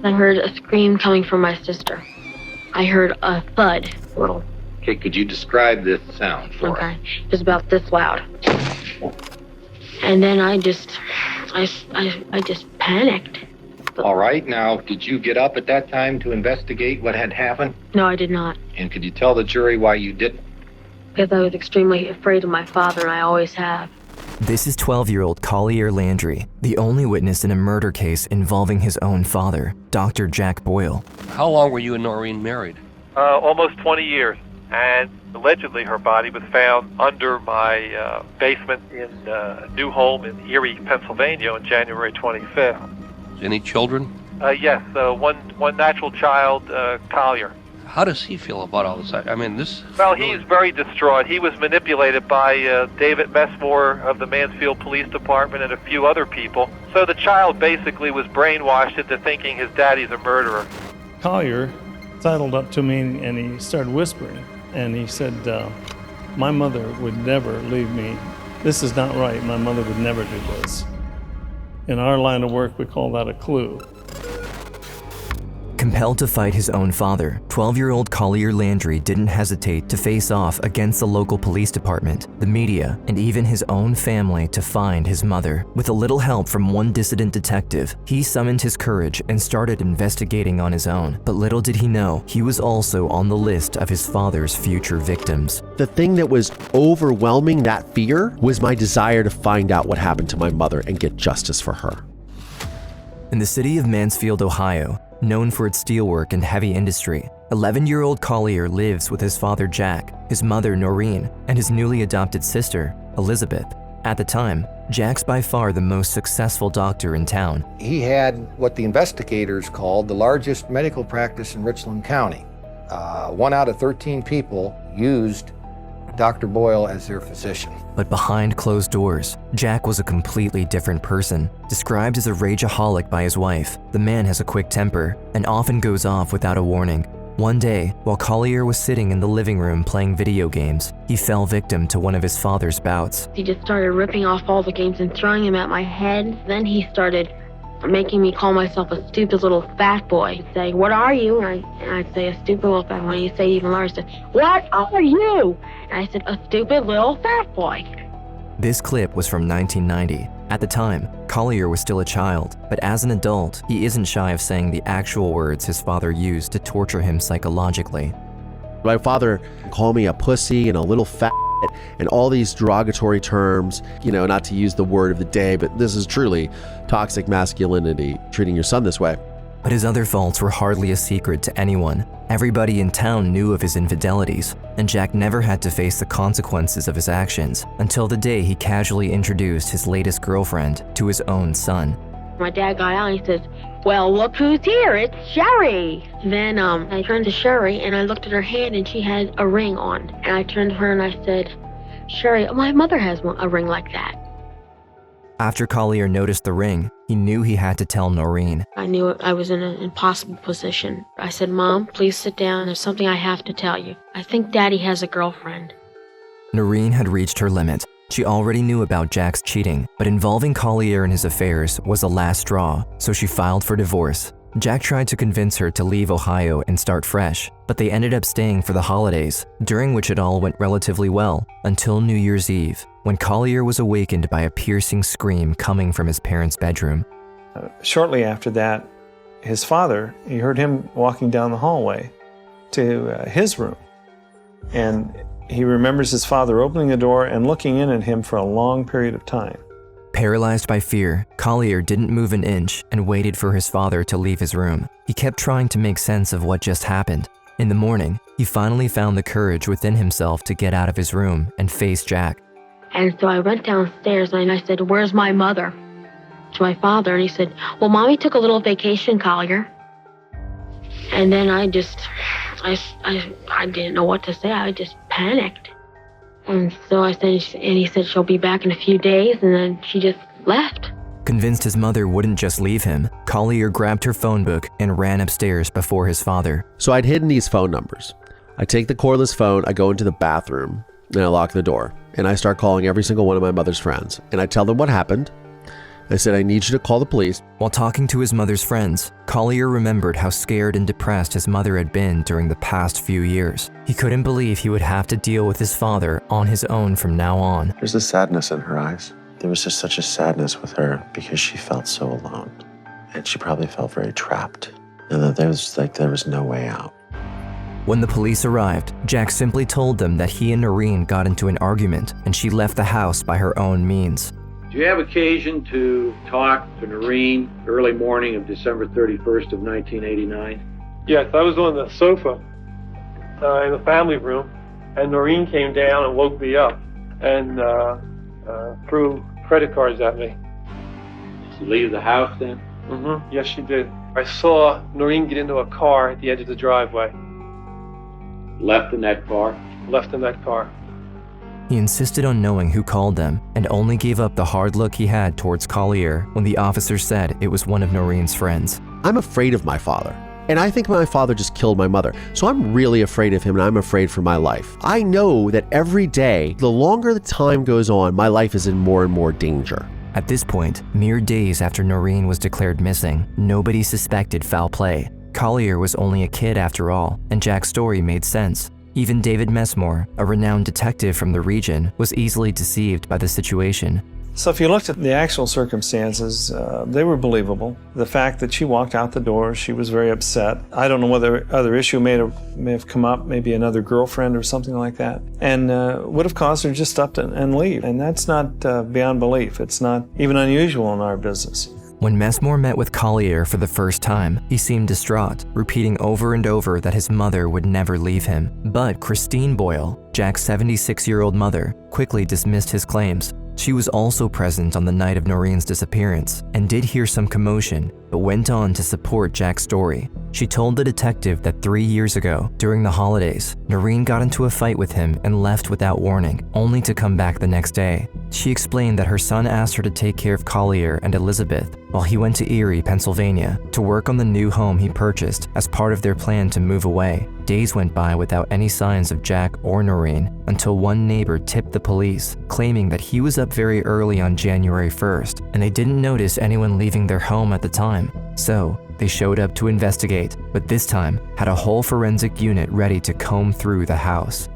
I heard a scream coming from my sister. I heard a thud. Little. Okay, could you describe this sound for us? Okay, it was about this loud. And then I just panicked. All right, now, did you get up at that time to investigate what had happened? No, I did not. And could you tell the jury why you didn't? Because I was extremely afraid of my father, and I always have. This is 12-year-old Collier Landry, the only witness in a murder case involving his own father, Dr. Jack Boyle. How long were you and Noreen married? Almost 20 years. And allegedly her body was found under my basement in a new home in Erie, Pennsylvania on January 25th. Any children? Yes, one natural child, Collier. How does he feel about all this? I mean, this... Well, he's very distraught. He was manipulated by David Messmore of the Mansfield Police Department and a few other people. So the child basically was brainwashed into thinking his daddy's a murderer. Collier sidled up to me and he started whispering. And he said, my mother would never leave me. This is not right. My mother would never do this. In our line of work, we call that a clue. Compelled to fight his own father, 12-year-old Collier Landry didn't hesitate to face off against the local police department, the media, and even his own family to find his mother. With a little help from one dissident detective, he summoned his courage and started investigating on his own. But little did he know, he was also on the list of his father's future victims. The thing that was overwhelming that fear was my desire to find out what happened to my mother and get justice for her. In the city of Mansfield, Ohio, known for its steelwork and heavy industry, 11-year-old Collier lives with his father Jack, his mother Noreen, and his newly adopted sister, Elizabeth. At the time, Jack's by far the most successful doctor in town. He had what the investigators called the largest medical practice in Richland County. 1 out of 13 people used Dr. Boyle as their physician. But behind closed doors, Jack was a completely different person. Described as a rageaholic by his wife, the man has a quick temper and often goes off without a warning. One day, while Collier was sitting in the living room playing video games, he fell victim to one of his father's bouts. He just started ripping off all the games and throwing them at my head. Then he started making me call myself a stupid little fat boy. He'd say, "What are you?" And I'd say, "A stupid little fat boy." And he'd say even louder, "What are you?" And I said, "A stupid little fat boy." This clip was from 1990. At the time, Collier was still a child, but as an adult, he isn't shy of saying the actual words his father used to torture him psychologically. My father called me a pussy and a little fat and all these derogatory terms, not to use the word of the day, but this is truly toxic masculinity, treating your son this way. But his other faults were hardly a secret to anyone. Everybody in town knew of his infidelities, and Jack never had to face the consequences of his actions until the day he casually introduced his latest girlfriend to his own son. My dad got out and he says, "Well, look who's here, it's Sherry." Then I turned to Sherry and I looked at her hand and she had a ring on. And I turned to her and I said, "Sherry, my mother has a ring like that." After Collier noticed the ring, he knew he had to tell Noreen. I knew I was in an impossible position. I said, "Mom, please sit down. There's something I have to tell you. I think Daddy has a girlfriend." Noreen had reached her limit. She already knew about Jack's cheating, but involving Collier in his affairs was the last straw, so she filed for divorce. Jack tried to convince her to leave Ohio and start fresh, but they ended up staying for the holidays, during which it all went relatively well, until New Year's Eve, when Collier was awakened by a piercing scream coming from his parents' bedroom. Shortly after that, his father, he heard him walking down the hallway to his room. And he remembers his father opening the door and looking in at him for a long period of time. Paralyzed by fear, Collier didn't move an inch and waited for his father to leave his room. He kept trying to make sense of what just happened. In the morning, he finally found the courage within himself to get out of his room and face Jack. And so I went downstairs and I said, "Where's my mother?" to my father, and he said, "Well, Mommy took a little vacation, Collier." And then I didn't know what to say. I just panicked. And so I said, and he said she'll be back in a few days, and then she just left. Convinced his mother wouldn't just leave him, Collier grabbed her phone book and ran upstairs before his father. So I'd hidden these phone numbers. I take the cordless phone, I go into the bathroom, and I lock the door. And I start calling every single one of my mother's friends. And I tell them what happened. I said, I need you to call the police. While talking to his mother's friends, Collier remembered how scared and depressed his mother had been during the past few years. He couldn't believe he would have to deal with his father on his own from now on. There's a sadness in her eyes. There was just such a sadness with her because she felt so alone. And she probably felt very trapped. And that there was no way out. When the police arrived, Jack simply told them that he and Noreen got into an argument and she left the house by her own means. Do you have occasion to talk to Noreen early morning of December 31st of 1989? Yes, I was on the sofa in the family room, and Noreen came down and woke me up and threw credit cards at me. Did you leave the house then? Mm-hmm. Yes, she did. I saw Noreen get into a car at the edge of the driveway. Left in that car? Left in that car. He insisted on knowing who called them and only gave up the hard look he had towards Collier when the officer said it was one of Noreen's friends. I'm afraid of my father. And I think my father just killed my mother. So I'm really afraid of him and I'm afraid for my life. I know that every day, the longer the time goes on, my life is in more and more danger. At this point, mere days after Noreen was declared missing, nobody suspected foul play. Collier was only a kid after all, and Jack's story made sense. Even David Messmore, a renowned detective from the region, was easily deceived by the situation. So if you looked at the actual circumstances, they were believable. The fact that she walked out the door, she was very upset. I don't know whether other issue may have come up, maybe another girlfriend or something like that, and would have caused her to just up and leave. And that's not beyond belief. It's not even unusual in our business. When Messmore met with Collier for the first time, he seemed distraught, repeating over and over that his mother would never leave him. But Christine Boyle, Jack's 76-year-old mother, quickly dismissed his claims. She was also present on the night of Noreen's disappearance and did hear some commotion, but went on to support Jack's story. She told the detective that 3 years ago, during the holidays, Noreen got into a fight with him and left without warning, only to come back the next day. She explained that her son asked her to take care of Collier and Elizabeth while he went to Erie, Pennsylvania, to work on the new home he purchased as part of their plan to move away. Days went by without any signs of Jack or Noreen until one neighbor tipped the police, claiming that he was up very early on January 1st and they didn't notice anyone leaving their home at the time. So they showed up to investigate, but this time had a whole forensic unit ready to comb through the house.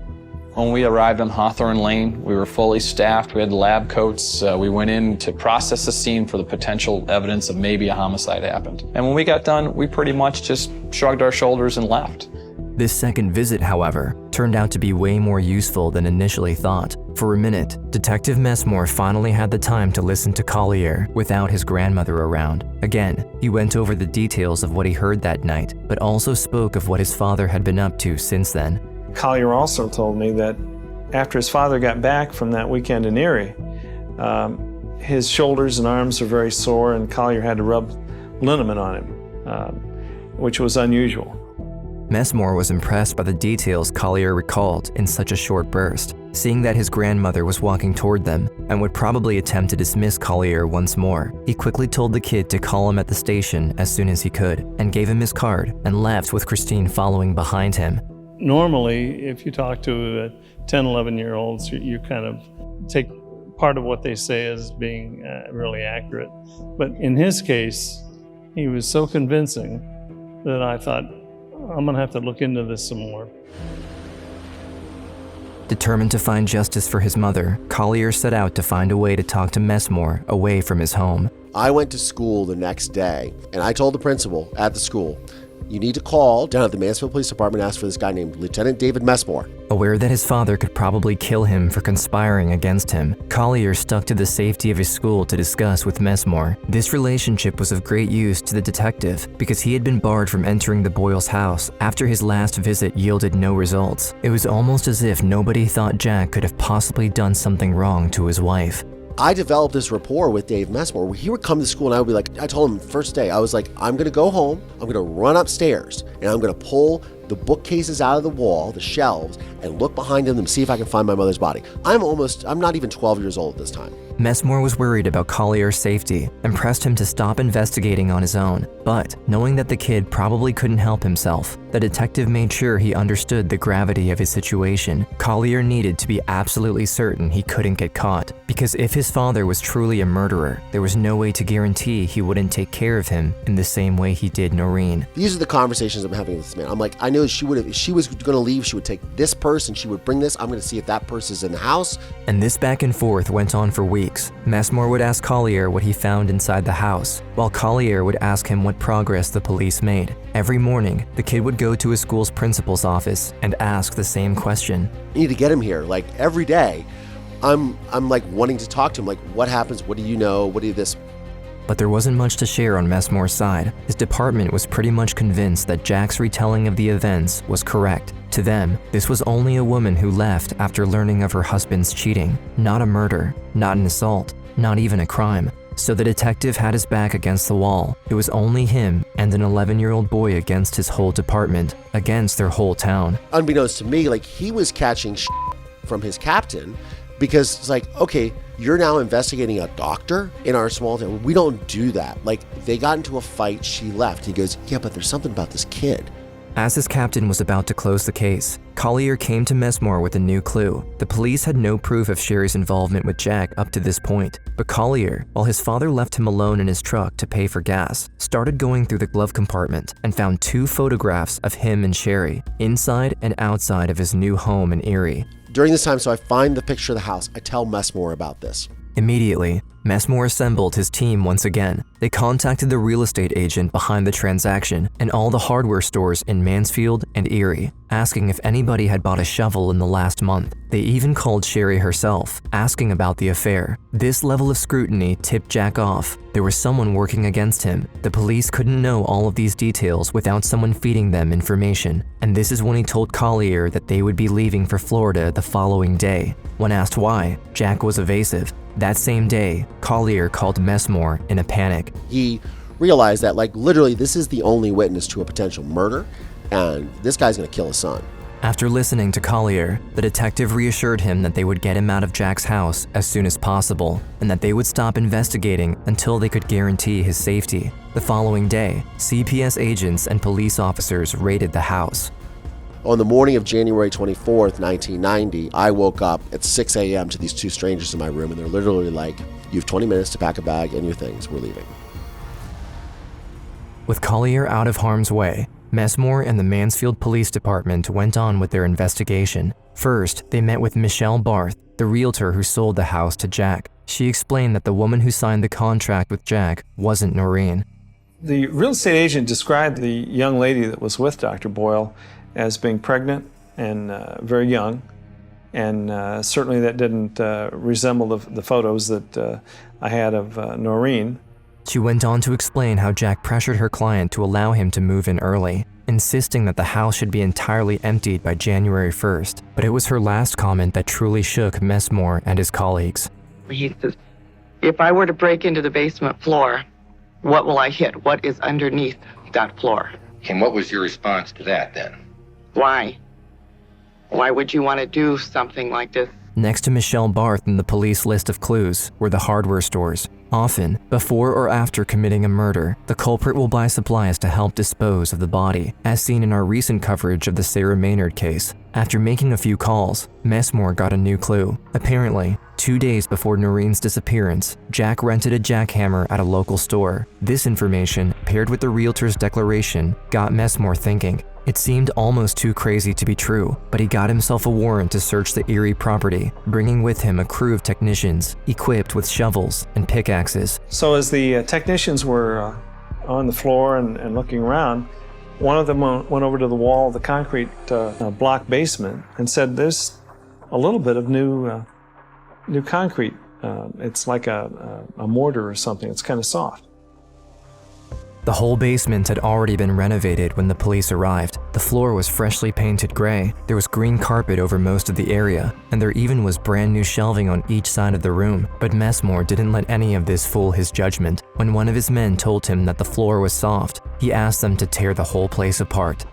When we arrived on Hawthorne Lane, we were fully staffed. We had lab coats. We went in to process the scene for the potential evidence of maybe a homicide happened. And when we got done, we pretty much just shrugged our shoulders and left. This second visit, however, turned out to be way more useful than initially thought. For a minute, Detective Messmore finally had the time to listen to Collier without his grandmother around. Again, he went over the details of what he heard that night, but also spoke of what his father had been up to since then. Collier also told me that after his father got back from that weekend in Erie, his shoulders and arms were very sore and Collier had to rub liniment on him, which was unusual. Messmore was impressed by the details Collier recalled in such a short burst, seeing that his grandmother was walking toward them and would probably attempt to dismiss Collier once more. He quickly told the kid to call him at the station as soon as he could and gave him his card and left with Christine following behind him. Normally, if you talk to 10, 11-year-olds, you kind of take part of what they say as being really accurate. But in his case, he was so convincing that I thought, I'm going to have to look into this some more. Determined to find justice for his mother, Collier set out to find a way to talk to Messmore away from his home. I went to school the next day, and I told the principal at the school, you need to call down at the Mansfield Police Department and ask for this guy named Lieutenant David Messmore. Aware that his father could probably kill him for conspiring against him, Collier stuck to the safety of his school to discuss with Messmore. This relationship was of great use to the detective because he had been barred from entering the Boyles' house after his last visit yielded no results. It was almost as if nobody thought Jack could have possibly done something wrong to his wife. I developed this rapport with Dave Messmore where he would come to school and I would be like, I told him first day, I was like, I'm going to go home, I'm going to run upstairs, and I'm going to pull the bookcases out of the wall, the shelves, and look behind them to see if I can find my mother's body. I'm not even 12 years old at this time. Messmore was worried about Collier's safety and pressed him to stop investigating on his own. But knowing that the kid probably couldn't help himself, the detective made sure he understood the gravity of his situation. Collier needed to be absolutely certain he couldn't get caught, because if his father was truly a murderer, there was no way to guarantee he wouldn't take care of him in the same way he did Noreen. These are the conversations I'm having with this man. I'm like, I know if she was going to leave, she would take this person, she would bring this. I'm going to see if that person's in the house. And this back and forth went on for weeks. Messmore would ask Collier what he found inside the house, while Collier would ask him what progress the police made. Every morning, the kid would go to his school's principal's office and ask the same question. You need to get him here. Like every day, I'm like wanting to talk to him. Like, what happens? What do you know? What do you this? But there wasn't much to share on Messmore's side. His department was pretty much convinced that Jack's retelling of the events was correct. To them, this was only a woman who left after learning of her husband's cheating, not a murder, not an assault, not even a crime. So the detective had his back against the wall. It was only him and an 11-year-old boy against his whole department, against their whole town. Unbeknownst to me, like, he was catching from his captain, because it's like, okay, you're now investigating a doctor in our small town. We don't do that. Like, they got into a fight, she left. He goes, yeah, but there's something about this kid. As his captain was about to close the case, Collier came to Messmore with a new clue. The police had no proof of Sherry's involvement with Jack up to this point, but Collier, while his father left him alone in his truck to pay for gas, started going through the glove compartment and found 2 photographs of him and Sherry, inside and outside of his new home in Erie. During this time, so I find the picture of the house. I tell Messmore about this. Immediately, Messmore assembled his team once again. They contacted the real estate agent behind the transaction and all the hardware stores in Mansfield and Erie, asking if anybody had bought a shovel in the last month. They even called Sherry herself, asking about the affair. This level of scrutiny tipped Jack off. There was someone working against him. The police couldn't know all of these details without someone feeding them information. And this is when he told Collier that they would be leaving for Florida the following day. When asked why, Jack was evasive. That same day, Collier called Messmore in a panic. He realized that, like, literally this is the only witness to a potential murder, and this guy's gonna kill his son. After listening to Collier, the detective reassured him that they would get him out of Jack's house as soon as possible, and that they would stop investigating until they could guarantee his safety. The following day, CPS agents and police officers raided the house. On the morning of January 24th, 1990, I woke up at 6 a.m. to these 2 strangers in my room, and they're literally like, you have 20 minutes to pack a bag and your things, we're leaving. With Collier out of harm's way, Messmore and the Mansfield Police Department went on with their investigation. First, they met with Michelle Barth, the realtor who sold the house to Jack. She explained that the woman who signed the contract with Jack wasn't Noreen. The real estate agent described the young lady that was with Dr. Boyle as being pregnant and very young, and certainly that didn't resemble the photos that I had of Noreen. She went on to explain how Jack pressured her client to allow him to move in early, insisting that the house should be entirely emptied by January 1st. But it was her last comment that truly shook Messmore and his colleagues. He says, if I were to break into the basement floor, what will I hit? What is underneath that floor? And what was your response to that then? Why? Why would you want to do something like this? Next to Michelle Barth in the police list of clues were the hardware stores. Often, before or after committing a murder, the culprit will buy supplies to help dispose of the body, as seen in our recent coverage of the Sarah Maynard case. After making a few calls, Messmore got a new clue. Apparently, 2 days before Noreen's disappearance, Jack rented a jackhammer at a local store. This information, paired with the realtor's declaration, got Messmore thinking. It seemed almost too crazy to be true, but he got himself a warrant to search the Erie property, bringing with him a crew of technicians, equipped with shovels and pickaxes. So as the technicians were on the floor and looking around, one of them went over to the wall of the concrete block basement and said, there's a little bit of new concrete. It's like a mortar or something. It's kind of soft. The whole basement had already been renovated when the police arrived. The floor was freshly painted gray, there was green carpet over most of the area, and there even was brand new shelving on each side of the room. But Messmore didn't let any of this fool his judgment. When one of his men told him that the floor was soft, he asked them to tear the whole place apart.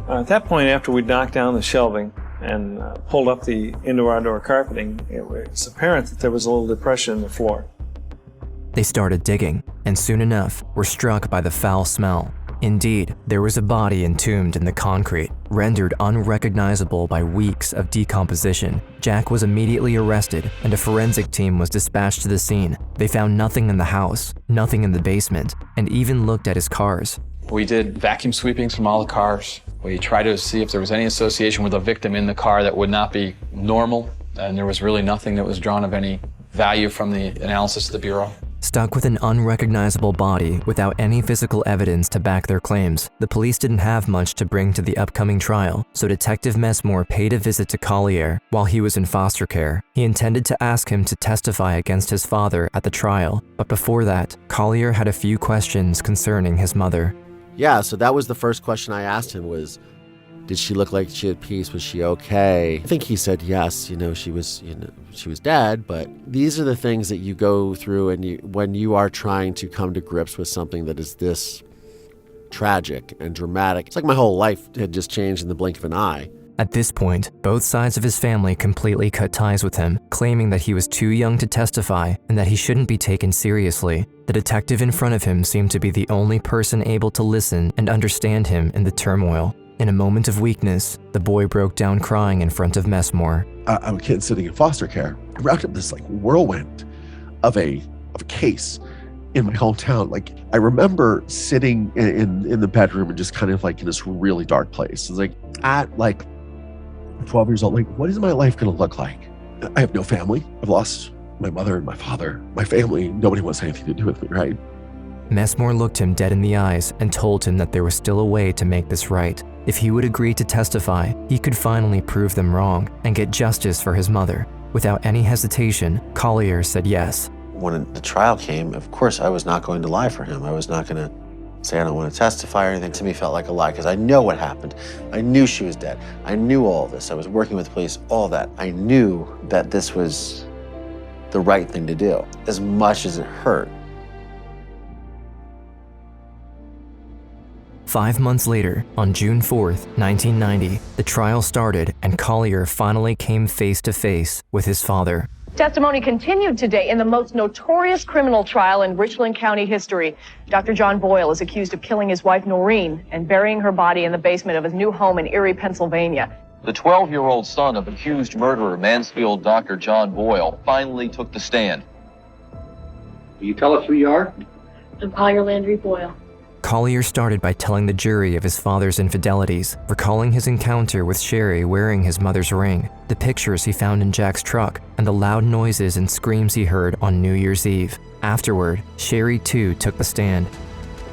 At that point, after we knocked down the shelving and pulled up the indoor-outdoor carpeting, it was apparent that there was a little depression in the floor. They started digging, and soon enough were struck by the foul smell. Indeed, there was a body entombed in the concrete, rendered unrecognizable by weeks of decomposition. Jack was immediately arrested, and a forensic team was dispatched to the scene. They found nothing in the house, nothing in the basement, and even looked at his cars. We did vacuum sweepings from all the cars. We tried to see if there was any association with a victim in the car that would not be normal, and there was really nothing that was drawn of any value from the analysis of the Bureau. Stuck with an unrecognizable body without any physical evidence to back their claims, the police didn't have much to bring to the upcoming trial, so Detective Messmore paid a visit to Collier while he was in foster care. He intended to ask him to testify against his father at the trial, but before that, Collier had a few questions concerning his mother. Yeah, so that was the first question I asked him was, did she look like she had peace? Was she okay? I think he said yes, she was dead, but these are the things that you go through and when you are trying to come to grips with something that is this tragic and dramatic. It's like my whole life had just changed in the blink of an eye. At this point, both sides of his family completely cut ties with him, claiming that he was too young to testify and that he shouldn't be taken seriously. The detective in front of him seemed to be the only person able to listen and understand him in the turmoil. In a moment of weakness, the boy broke down crying in front of Messmore. I'm a kid sitting in foster care. I wrapped up this whirlwind of a case in my hometown. I remember sitting in the bedroom and just kind of in this really dark place. It's at 12 years old, what is my life going to look like? I have no family. I've lost my mother and my father. My family, nobody wants anything to do with me, right? Messmore looked him dead in the eyes and told him that there was still a way to make this right. If he would agree to testify, he could finally prove them wrong and get justice for his mother. Without any hesitation, Collier said yes. When the trial came, of course, I was not going to lie for him. I was not going to say I don't want to testify or anything. To me, felt like a lie because I know what happened. I knew she was dead. I knew all this. I was working with the police, all that. I knew that this was the right thing to do, as much as it hurt. 5 months later, on June 4th, 1990, the trial started and Collier finally came face to face with his father. Testimony continued today in the most notorious criminal trial in Richland County history. Dr. John Boyle is accused of killing his wife Noreen and burying her body in the basement of his new home in Erie, Pennsylvania. The 12-year-old son of accused murderer Mansfield Dr. John Boyle finally took the stand. Will you tell us who you are? I'm Collier Landry Boyle. Collier started by telling the jury of his father's infidelities, recalling his encounter with Sherry wearing his mother's ring, the pictures he found in Jack's truck, and the loud noises and screams he heard on New Year's Eve. Afterward, Sherry too took the stand.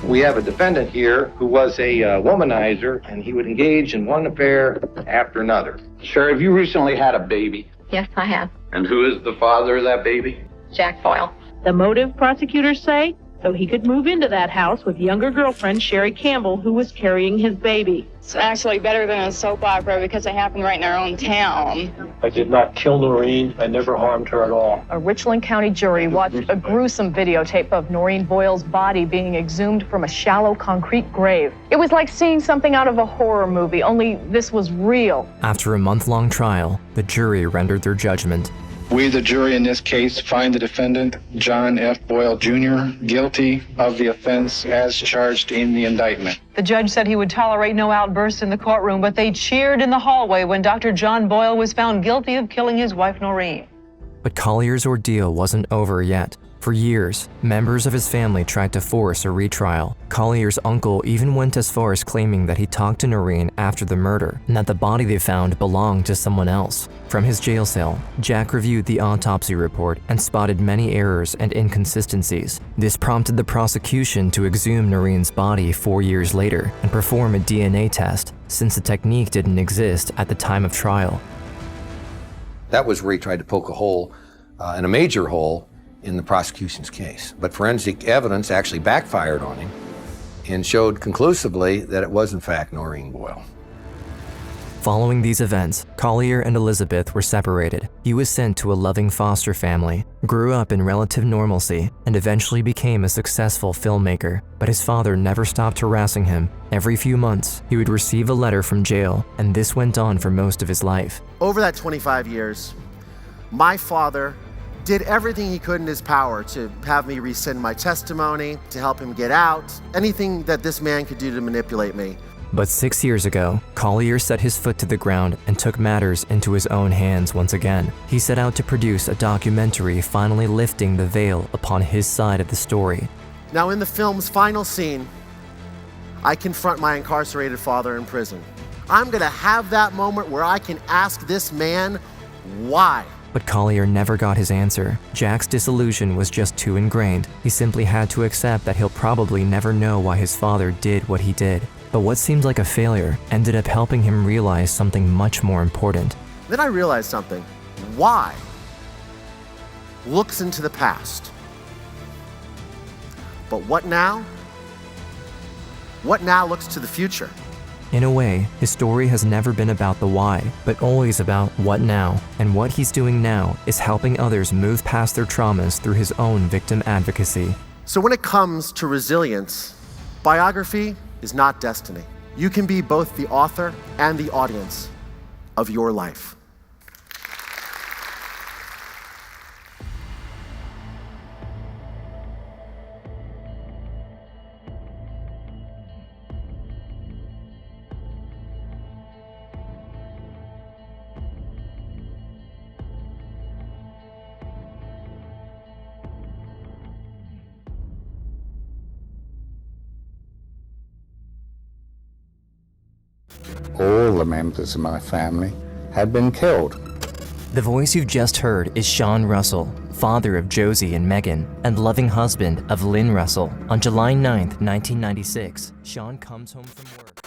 We have a defendant here who was a womanizer, and he would engage in one affair after another. Sherry, have you recently had a baby? Yes, I have. And who is the father of that baby? Jack Boyle. The motive, prosecutors say, so he could move into that house with younger girlfriend Sherry Campbell, who was carrying his baby. It's actually better than a soap opera because it happened right in our own town. I did not kill Noreen. I never harmed her at all. A Richland County jury watched a gruesome videotape of Noreen Boyle's body being exhumed from a shallow concrete grave. It was like seeing something out of a horror movie, only this was real. After a month-long trial, the jury rendered their judgment. We, the jury in this case, find the defendant, John F. Boyle, Jr., guilty of the offense as charged in the indictment. The judge said he would tolerate no outbursts in the courtroom, but they cheered in the hallway when Dr. John Boyle was found guilty of killing his wife, Noreen. But Collier's ordeal wasn't over yet. For years, members of his family tried to force a retrial. Collier's uncle even went as far as claiming that he talked to Noreen after the murder and that the body they found belonged to someone else. From his jail cell, Jack reviewed the autopsy report and spotted many errors and inconsistencies. This prompted the prosecution to exhume Noreen's body 4 years later and perform a DNA test, since the technique didn't exist at the time of trial. That was where he tried to poke a hole, and a major hole, in the prosecution's case. But forensic evidence actually backfired on him and showed conclusively that it was in fact Noreen Boyle. Following these events, Collier and Elizabeth were separated. He was sent to a loving foster family, grew up in relative normalcy, and eventually became a successful filmmaker. But his father never stopped harassing him. Every few months, he would receive a letter from jail, and this went on for most of his life. Over that 25 years, my father did everything he could in his power to have me rescind my testimony, to help him get out, anything that this man could do to manipulate me. But 6 years ago, Collier set his foot to the ground and took matters into his own hands once again. He set out to produce a documentary finally lifting the veil upon his side of the story. Now in the film's final scene, I confront my incarcerated father in prison. I'm gonna have that moment where I can ask this man why. But Collier never got his answer. Jack's disillusion was just too ingrained. He simply had to accept that he'll probably never know why his father did what he did. But what seemed like a failure ended up helping him realize something much more important. Then I realized something. Why looks into the past. But what now? What now looks to the future? In a way, his story has never been about the why, but always about what now. And what he's doing now is helping others move past their traumas through his own victim advocacy. So when it comes to resilience, biography is not destiny. You can be both the author and the audience of your life. All the members of my family had been killed. The voice you've just heard is Sean Russell, father of Josie and Megan, and loving husband of Lynn Russell. On July 9th, 1996, Sean comes home from work.